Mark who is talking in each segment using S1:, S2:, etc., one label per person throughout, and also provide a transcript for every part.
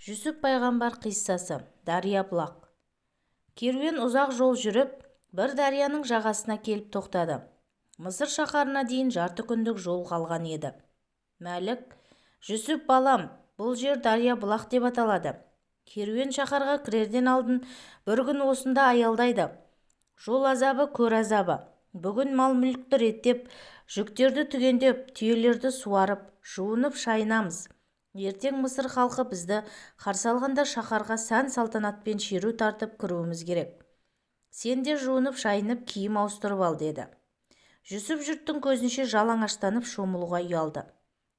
S1: Жүсіп пайғамбар қиссасы. Дария бұлақ. Керуен ұзақ жол жүріп, бір дарияның жағасына келіп тоқтады. Мысыр шаһарына дейін жарты күндік жол қалған еді. Мәлік: "Жүсіп балам, бұл жер дария бұлақ деп аталады. Керуен шаһарға кірерден алдын бір күн осында аялдайды. Жол азабы, көр азабы. Бүгін мал-мүлікті реттеп, жүктерді түгендеп, түйелерді суарып, жуынып шайынамыз. Ертең Мысыр халқы бізді қарсы алғанда шаһарға сән-салтанатпен шеру тартып кіруіміз керек. Сен де жуынып шайынып киім ауыстырып ал", деді. Жүсіп жұрттың көзінше жалаңаштанып шомылуға ұялды.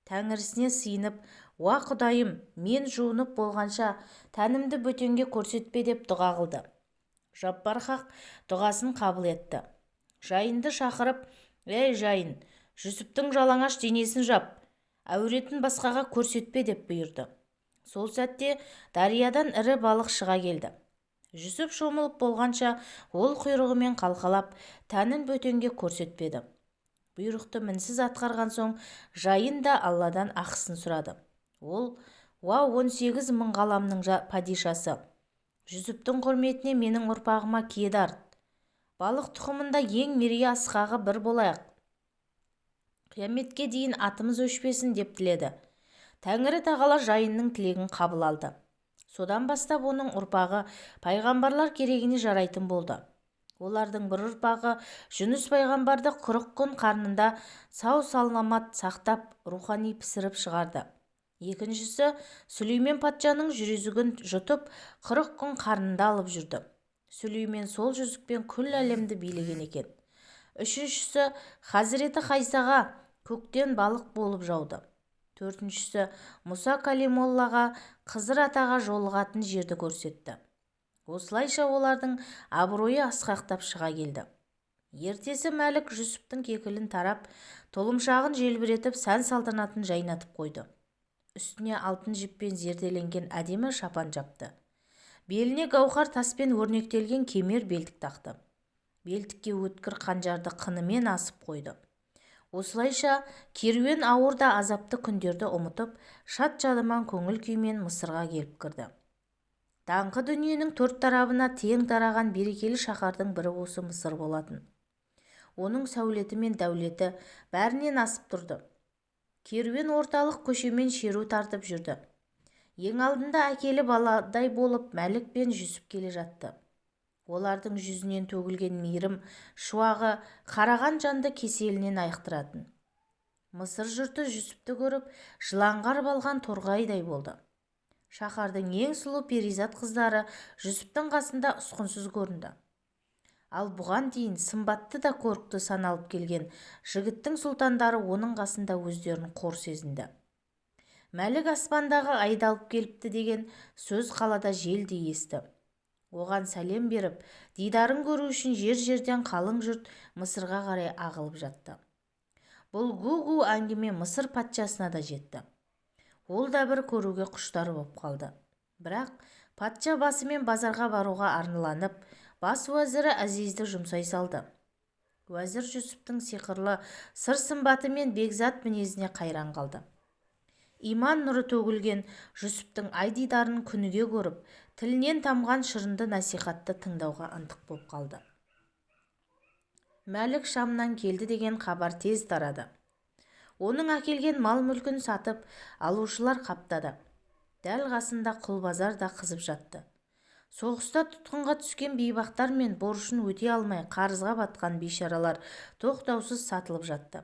S1: Тәңірісіне сыйынып: "Уа Құдайым, мен жуынып болғанша тәнімді бөтенге көрсетпе", деп дұға қылды. Жаппар хақ дұғасын қабыл етті. Жайынды шақырып: "Ей жайын, Жүсіптің жалаңаш денесін жап, әуретін басқаға көрсетпе", деп бұйырды. Сол сәтте дариядан ірі балық шыға келді. Жүсіп шомылып болғанша ол құйрығымен қалқалап, тәнін бөтенге көрсетпеді. Бұйрықты мінсіз атқарған соң жайын да Алладан ақысын сұрады. Ол: "Уа 18 мың ғаламның падишасы, Жүсіптің құрметіне менің ұрпағыма киеді арт. Балық тұқымында ең мерейі асқағы бір болайық. Қияметке дейін атымыз өшпесін", деп тіледі. Тәңірі тағала жайынның тілегін қабыл алды. Содан бастап оның ұрпағы пайғамбарлар керегіне жарайтын болды. Олардың бір ұрпағы Жүніс пайғамбарды 40 күн қарнында сау-саламат сақтап, рухани пісіріп шығарды. Екіншісі Сүлеймен патшаның жүзігін жұтып 40 күн қарнында алып жүрді. Сүлеймен сол жүзікпен күл әлемді билеген екен. Үшіншісі Хазіреті Хайсаға көктен балық болып жауды. Төртіншісі Мұса Калимоллаға, Қызыр атаға жолығатын жерді көрсетті. Осылайша олардың абыройы асқақтап шыға келді. Ертесі Мәлік Жүсіптің кекілін тарап, тұлымшағын желбіретіп, сән-салтанатын жайнатып қойды. Үстіне алтын жіппен зерделенген әдемі шапан жапты. Беліне гауһар таспен өрнектелген кемер белдік тақты. Белдікке өткір қанжарды қынымен асып қойды. Осылайша керуен ауыр да азапты күндерді ұмытып, шат-шадыман көңіл күймен Мысырға келіп кірді. Даңқы дүниенің төрт тарабына тең тараған берекелі шаһардың бірі осы Мысыр болатын. Оның сәулеті мен дәулеті бәрінен асып тұрды. Керуен орталық көшемен шеру тартып жүрді. Ең алдында әкелі баладай болып Мәлік пен Жүсіп келе жатты. Олардың жүзінен төгілген мейірім шуағы қараған жанды кеселінен айықтыратын. Мысыр жұрты Жүсіпті көріп жыланға алған торғайдай болды. Шаһардың ең сұлу перизат қыздары Жүсіптің қасында ұсқынсыз көрінді. Ал бұған дейін сымбатты да көрікті саналып келген жігіттің сұлтандары оның қасында өздерін қор сезінді. Мәлік аспандағы айды алып келіпті деген сөз қалада желдей есті. Оған сәлем беріп, дидарын көру үшін жер-жерден қалың жұрт Мысырға қарай ағылып жатты. Бұл гу-гу әңгіме Мысыр патшасына да жетті. Ол да бір көруге құштар боп қалды. Бірақ патша басымен базарға баруға арныланып, бас уәзірі Әзизді жұмсай салды. Уәзір Жүсіптің сиқырлы сыр сымбаты мен бекзат мінезіне қайран қалды. Иман нұры төгілген Жүсіптің айдидарын күніге көріп, тілінен тамған шырынды насихатты тыңдауға ынтық боп қалды. Мәлік Шамнан келді деген хабар тез тарады. Оның әкелген мал-мүлкін сатып алушылар қаптады. Дәл қасында құлбазар да қызып жатты. Соғыста тұтқынға түскен бейбақтар мен борышын өтей алмай қарызға батқан бейшаралар тоқтаусыз сатылып жатты.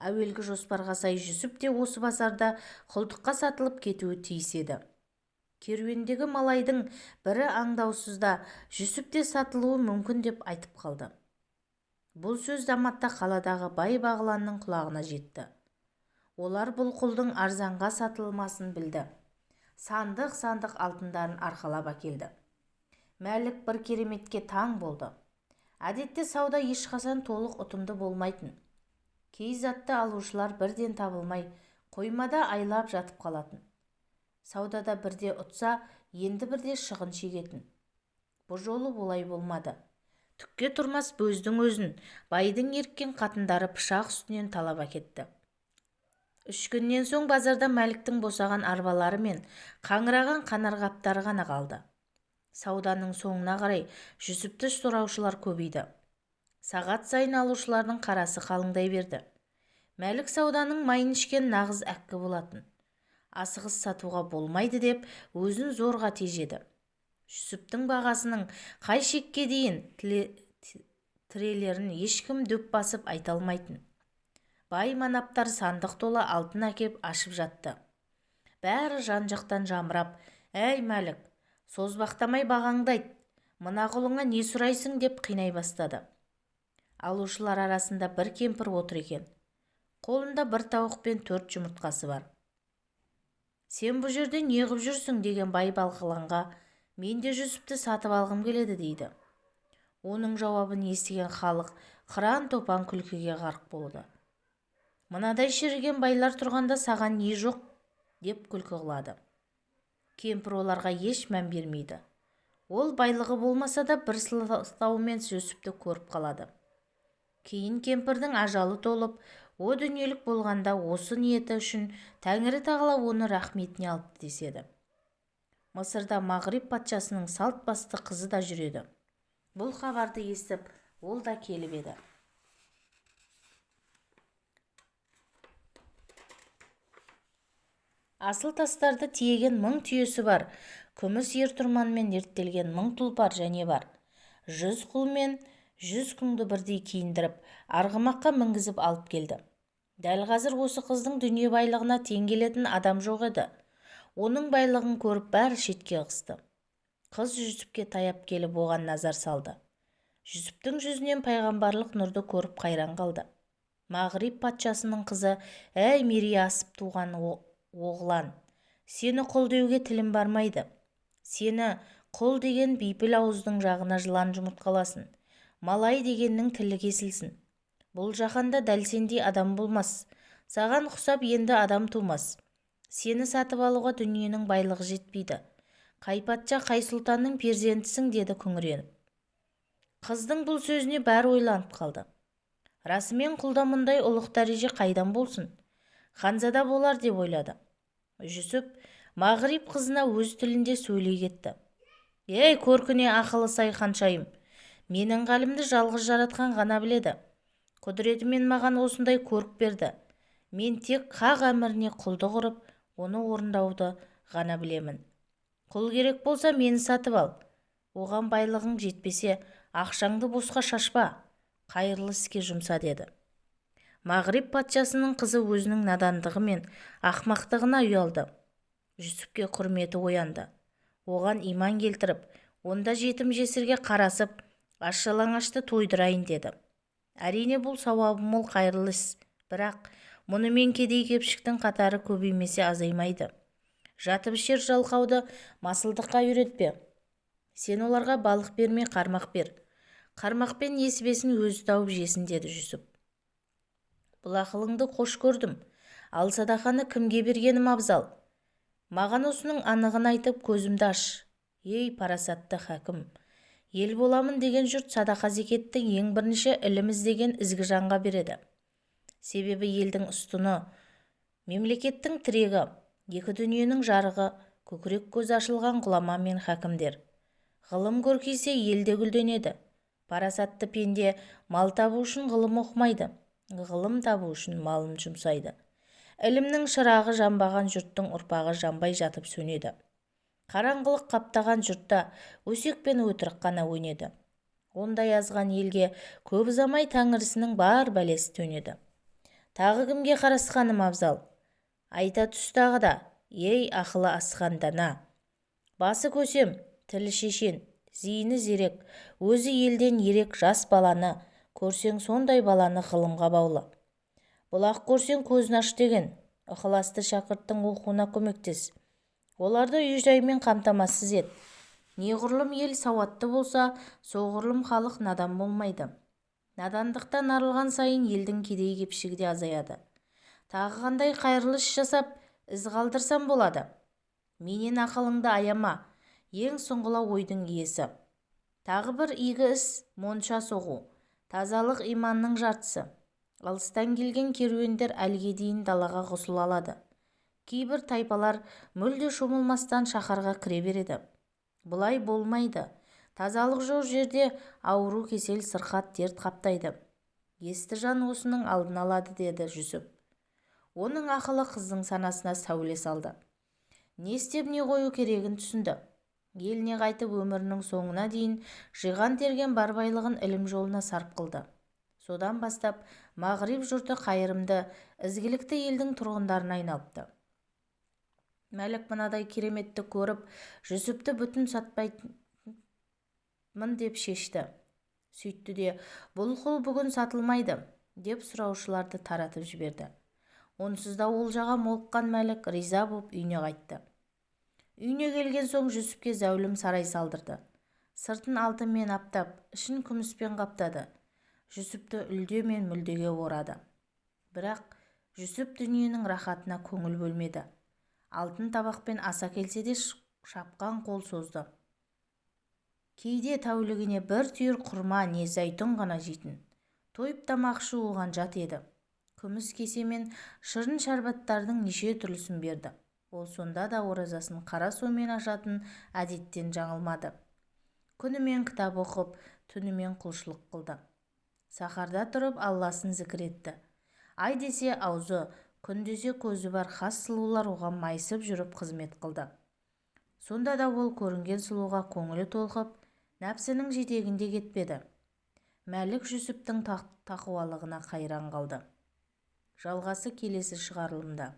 S1: Әуелгі жоспарға сай Жүсіп те осы базарда құлдыққа сатылып кетуі тиіс еді. Керуендегі малайдың бірі аңдаусызда Жүсіп те сатылуы мүмкін деп айтып қалды. Бұл сөз заматта қаладағы бай-бағланның құлағына жетті. Олар бұл құлдың арзанға сатылмасын білді. Сандық-сандық алтындарын арқалап әкелді. Мәлік бір кереметке таң болды. Әдетте сауда ешқашан толық ұтымды болмайтын. Кей затты алушылар бірден табылмай, қоймада айлап жатып қалатын. Саудада бірде ұтса, енді бірде шығын шегетін. Бұл жолы болай болмады. Түкке тұрмас бөздің өзін байдың еріккен қатындары пышақ үстінен талап әкетті. 3 күннен соң базарда Мәліктің босаған арбалары мен қаңыраған қанарғаптары ғана қалды. Сауданың соңына қарай Жүсіпті сұраушылар көбейді. Сағат сайын алушылардың қарасы қалыңдай берді. Мәлік сауданың майын ішкен нағыз әккі болатын. Асығыс сатуға болмайды деп өзін зорға тежеді. Жүсіптің бағасының қай шекке дейін тірелерін ешкім дөп басып айта алмайтын. Бай манаптар сандық толы алтын әкеп ашып жатты. Бәрі жан-жақтан жамырап, «Әй, Мәлік, созбақтамай бағаңды айт, мына құлыңа не сұрайсың?» деп қинай бастады. Алушылар арасында бір кемпір отыр екен. Қолында бір тауық пен 4 жұмыртқасы бар. «Сен бұл жерде не қып жүрсің?» деген бай балқыланға, «Мен де Жүсіпті сатып алғым келеді» дейді. Оның жауабын естіген халық қыран топан күлкіге ғарқ болды. «Мынадай шіріген байлар тұрғанда саған не жоқ?» деп күлкі қылады. Кемпір оларға еш мән бермейді. Ол байлығы болмаса да бір сылтаумен Жүсіпті көріп қалады. Кейін кемпірдің ажалы толып, о дүниелік болғанда осы ниеті үшін Тәңірі тағала оны рахметіне алыпты деседі. Мысырда Мағриб патшасының салт басты қызы да жүреді. Бұл хабарды естіп, ол да келіп еді. Асыл тастарды тиеген 1000 түйесі бар, күміс ертұрманмен ерттелген 1000 тұлпар және бар. 100 құл мен 100 күңді бірдей киіндіріп, арғымаққа мінгізіп алып келді. Дәл қазір осы қыздың дүние байлығына тең келетін адам жоқ еді. Оның байлығын көріп бәрі шетке ығысты. Қыз Жүсіпке таяп келіп оған назар салды. Жүсіптің жүзінен пайғамбарлық нұрды көріп қайран қалды. Мағриб патшасының қызы, «Әй, мерейі асып туған оғлан, сені құл деуге тілім бармайды. Сені құл деген бейпіл ауыздың жағына жылан жұмыртқаласын. Малай дегеннің тілі кесілсін. Бұл жаһанда дәл сендей адам болмас. Саған ұқсап енді адам тумас. Сені сатып алуға дүниенің байлығы жетпейді. Қай патша, қай сұлтанның перзентісің?» деді күңіреніп. Қыздың бұл сөзіне бәрі ойланып қалды. Расымен құлда мұндай ұлық дәреже қайдан болсын? Ханзада болар деп ойлады. Жүсіп Мағриб қызына өз тілінде сөйлей кетті. «Ей, көркіне ақылы сай ханшайым, менің қалімді жалғыз жаратқан ғана біледі. Құдіретімен маған осындай көрік берді. Мен тек хақ әміріне құлды құрып, оны орындауды ғана білемін. Құл керек болса мені сатып ал. Оған байлығың жетпесе, ақшаңды босқа шашпа, қайырлы іске жұмса» деді. Мағриб патшасының қызы өзінің надандығы мен ақмақтығына ұялды. Жүсіпке құрметі оянды. Оған иман келтіріп, онда жетім жесірге қарасып, аш-жалаңашты тойдырайын деді. Әрине бұл сауабы мол қайырлы іс, бірақ мұнымен кедей-кепшіктің қатары көбеймесе азаймайды. Жатып ішер жалқауды масылдыққа үйретпе. Сен оларға балық бермей қармақ бер. Қармақпен несібесін өзі тауып жесін деді Жүсіп. Бұл ақылыңды қош көрдім. Ал садақаны кімге бергенім абзал? Маған осының анығын айтып көзімді аш. Ей, парасатты хакім, ел боламын деген жұрт садақа зекетті ең бірінші ілім іздеген ізгі жанға береді. Себебі елдің ұстыны, мемлекеттің тірегі, екі дүниенің жарығы, көкірек көз ашылған ғұлама мен хакімдер. Ғылым көркейсе елде гүлденеді. Парасатты пенде мал табу үшін ғылым оқымайды, ғылым табу үшін малын жұмсайды. Ілімнің шырағы жанбаған жұрттың ұрпағы жанбай жатып сөнеді. Қараңғылық қаптаған жұртта өсек пен өтірік қана өнеді. Ондай азған елге көп ұзамай Тәңірісінің бар бәлесі төнеді. Тағы кімге қарасқаным абзал? Айта түс тағы да, ей ақылы асқан дана. Басы көсем, тілі шешен, зейіні зерек, өзі елден ерек жас баланы, көрсең сондай баланы ғылымға баулы. Бұлақ көрсең көзін аш деген, ықыласты шәкірттің оқуына көмектес. Оларды үй-жаймен қамтамасыз ет. Неғұрлым ел сауатты болса, соғұрлым халық надан болмайды. Надандықтан арылған сайын елдің кедей-кепшігі де азаяды. Тағы қандай қайырлы іс жасап, із қалдырсам болады? Менен ақылыңды аяма, ең сұңғыла ойдың иесі. Тағы бір игі іс монша соғу, тазалық иманның жартысы. Алыстан келген керуендер әлге дейін далаға қосыла алады. Кейбір тайпалар мүлде шомылмастан шаһарға кіре береді. Бұлай болмайды. Тазалық жоқ жерде ауру, кесел, сырқат, дерт қаптайды. Естіжан осының алдын алады, деді Жүсіп. Оның ақылы қыздың санасына сәуле салды. Не істеп не қою керегін түсінді. Еліне қайтып өмірінің соңына дейін жиған терген бар байлығын ілім жолына сарп қылды. Содан бастап Мағриб жұрты қайырымды, ізгілікті елдің тұрғындарына айналыпты. Мәлік мынадай кереметті көріп, Жүсіпті бүтін сатпаймын деп шешті. Сөйтті де, бұл құл бүгін сатылмайды деп сұраушыларды таратып жіберді. Онсыз да олжаға молыққан Мәлік риза боп үйіне қайтты. Үйіне келген соң Жүсіпке зәулім сарай салдырды. Сыртын алтынмен аптап, ішін күміспен қаптады. Жүсіпті үлде мен мүлдеге орады. Бірақ Жүсіп дүниенің рахатына көңіл бөлмеді. Алтын табақпен аса келсе де шапқан қол созды. Кейде тәулігіне бір түйір құрма не зәйтүн ғана жейтін. Тойып тамақ ішу оған жат еді. Күміс кесе мен шырын шәрбаттардың неше түрлісін берді. Ол сонда да оразасын қара сумен ашатын әдеттен жаңылмады. Күнімен кітап оқып, түнімен құлшылық қылды. Сахарда тұрып Алласын зікір етті. Ай десе аузы, күн десе көзі бар хас сұлулар оған майысып жүріп қызмет қылды. Сонда да ол көрінген сұлуға көңілі толқып, нәпсінің жетегінде кетпеді. Мәлік Жүсіптің тақуалығына қайран қалды. Жалғасы келесі шығарылымда.